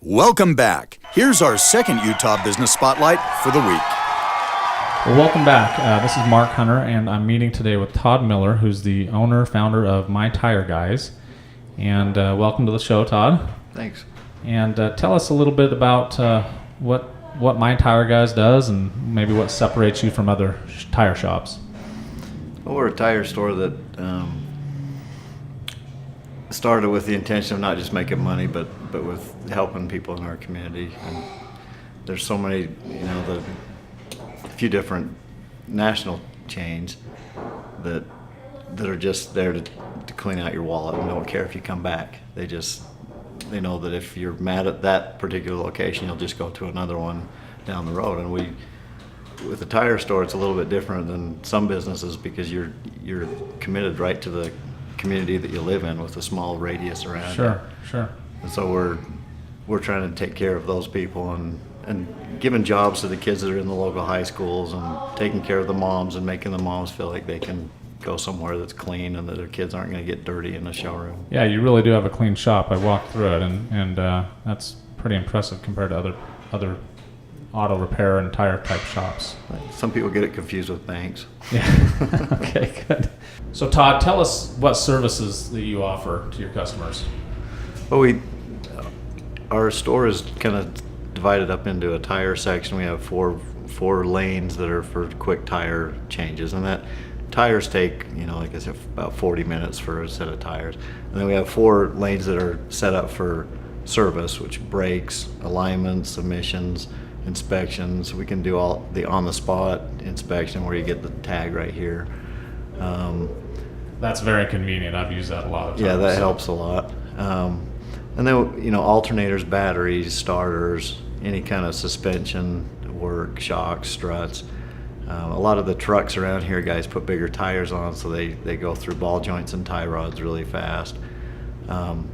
Welcome back. Here's our second Utah Business Spotlight for the week. Well, welcome back. This is Mark Hunter, and I'm meeting today with Todd Miller, who's the owner, founder of My Tire Guys. And welcome to the show, Todd. Thanks. And tell us a little bit about what My Tire Guys does and maybe what separates you from other tire shops. Well, we're a tire store that started with the intention of not just making money, but with helping people in our community. And there's so many, a few different national chains that are just there to clean out your wallet and don't care if you come back. They know that if you're mad at that particular location, you'll just go to another one down the road. And with the tire store, it's a little bit different than some businesses because you're committed right to the community that you live in with a small radius around. Sure. And so we're trying to take care of those people and giving jobs to the kids that are in the local high schools and taking care of the moms and making the moms feel like they can go somewhere that's clean and that their kids aren't going to get dirty in the showroom. Yeah, you really do have a clean shop. I walked through it, and that's pretty impressive compared to other auto repair and tire type shops. Some people get it confused with banks. Yeah. Okay, good. So Todd, tell us what services that you offer to your customers. Well, our store is kind of divided up into a tire section. We have four lanes that are for quick tire changes, and that tires take, like I said, about 40 minutes for a set of tires. And then we have 4 lanes that are set up for service, which brakes, alignments, emissions, inspections. We can do all the on-the-spot inspection where you get the tag right here. That's very convenient. I've used that a lot of times. Yeah, that helps a lot. And then, alternators, batteries, starters, any kind of suspension work, shocks, struts. A lot of the trucks around here, guys, put bigger tires on, so they go through ball joints and tie rods really fast.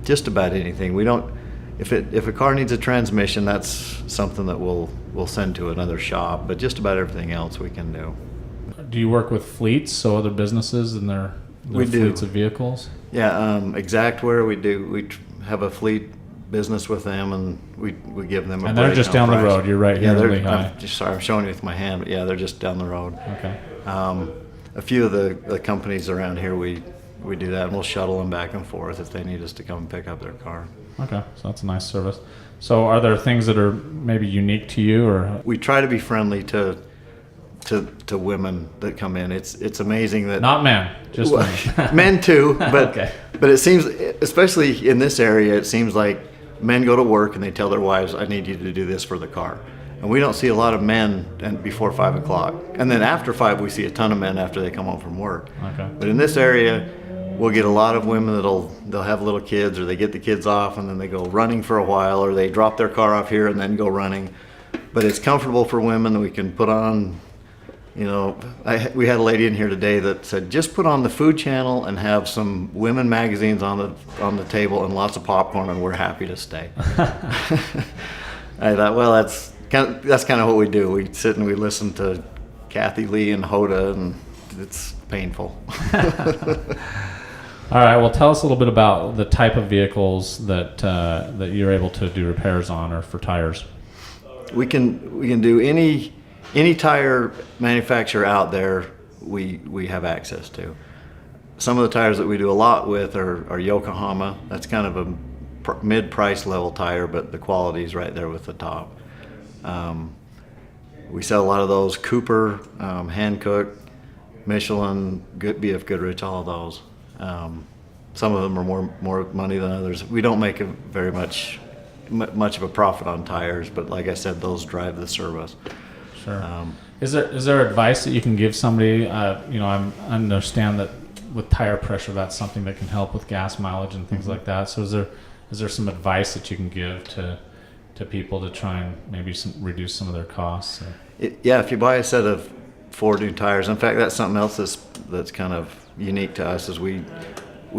Just about anything. We don't. If a car needs a transmission, that's something that we'll send to another shop. But just about everything else we can do. Do you work with fleets, so other businesses and their fleets of vehicles? Yeah, Exactware, we do. We have a fleet business with them, and we give them a and they're just down the road. You're right here in Lehigh. I'm showing you with my hand, but yeah, they're just down the road. Okay. A few of the companies around here, we do that, and we'll shuttle them back and forth if they need us to come and pick up their car. Okay, so that's a nice service. So are there things that are maybe unique to you, or? We try to be friendly to women that come in. It's amazing that not men, just women. Men too, but okay. But it seems, especially in this area, it seems like men go to work and they tell their wives, "I need you to do this for the car." And we don't see a lot of men before 5 o'clock. And then after 5, we see a ton of men after they come home from work. Okay. But in this area, we'll get a lot of women they'll have little kids, or they get the kids off and then they go running for a while, or they drop their car off here and then go running. But it's comfortable for women that we can put on. We had a lady in here today that said, just put on the Food Channel and have some women magazines on the table and lots of popcorn, and we're happy to stay. I thought, well, that's kind of what we do. We sit and we listen to Kathy Lee and Hoda, and it's painful. All right. Well, tell us a little bit about the type of vehicles that you're able to do repairs on, or for tires. We can do any tire manufacturer out there. We have access to. Some of the tires that we do a lot with are Yokohama. That's kind of a mid-price level tire, but the quality is right there with the top. We sell a lot of those. Cooper, Hankook, Michelin, BF Goodrich, all of those. Some of them are more money than others. We don't make very much of a profit on tires, but like I said, those drive the service. Sure. Is there advice that you can give somebody? I understand that with tire pressure, that's something that can help with gas mileage and things like that. So is there some advice that you can give to people to try and maybe reduce some of their costs? If you buy a set of 4 new tires, in fact, that's something else that's kind of unique to us, is we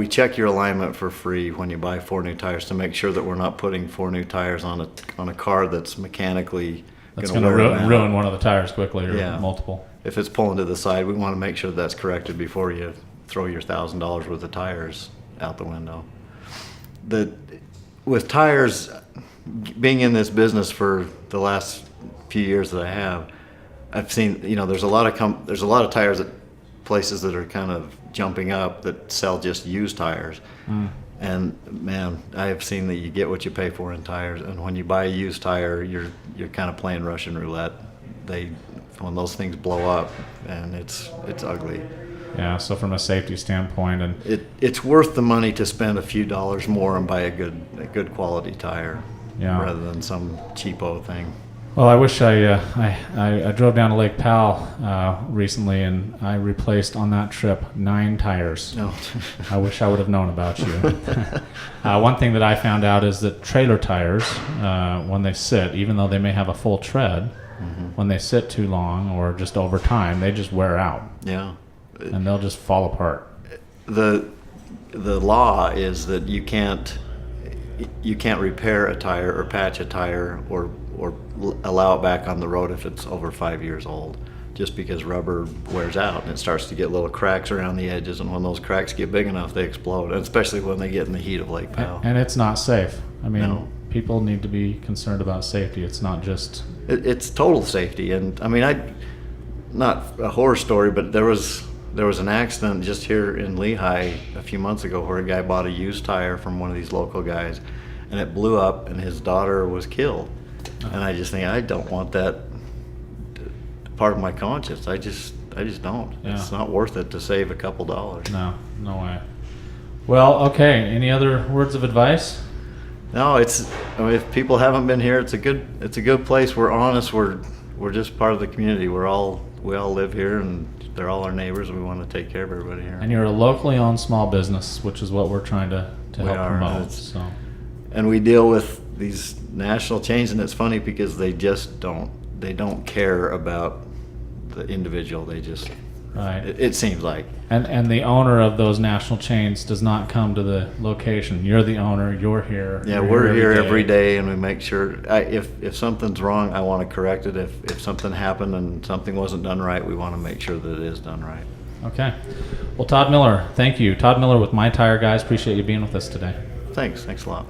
check your alignment for free when you buy 4 new tires to make sure that we're not putting 4 new tires on a car that's mechanically going to ruin one of the tires quickly, or multiple. If it's pulling to the side, we want to make sure that's corrected before you throw your $1,000 worth of tires out the window. With tires, being in this business for the last few years that I have, I've seen, there's a lot of tires at places that are kind of jumping up that sell just used tires. And man, I have seen that you get what you pay for in tires. And when you buy a used tire, you're kind of playing Russian roulette. When those things blow up, and it's ugly. Yeah. So from a safety standpoint, and It's worth the money to spend a few dollars more and buy a good quality tire, Yeah. rather than some cheapo thing. well, I wish I drove down to Lake Powell recently, and I replaced on that trip 9 tires. No. I wish I would have known about you. One thing that I found out is that trailer tires, when they sit, even though they may have a full tread, when they sit too long or just over time, they just wear out Yeah. and they'll just fall apart. The law is that you can't repair a tire or patch a tire or allow it back on the road if it's over 5 years old, just because rubber wears out and it starts to get little cracks around the edges, and when those cracks get big enough, they explode, and especially when they get in the heat of Lake Powell. And it's not safe. I mean, No. people need to be concerned about safety. It's not just It's total safety. And I mean, not a horror story, but there was an accident just here in Lehigh a few months ago where a guy bought a used tire from one of these local guys, and it blew up, and his daughter was killed. And I just think, I don't want that part of my conscience. I just don't. Yeah. It's not worth it to save a couple dollars. no way. Well, okay. Any other words of advice? No, I mean, if people haven't been here, it's a good place. We're honest. We're just part of the community. We all live here, and they're all our neighbors, and we want to take care of everybody here. And you're a locally owned small business, which is what we're trying to We help are, promote. and So And we deal with these national chains, and it's funny because they don't care about the individual. They just, right. it seems like. And the owner of those national chains does not come to the location. You're the owner. You're here. Yeah, You're we're here every day, and we make sure, if something's wrong, I want to correct it. If something happened and something wasn't done right, we want to make sure that it is done right. Okay. Well, Todd Miller, thank you. Todd Miller with My Tire Guys. Appreciate you being with us today. Thanks a lot.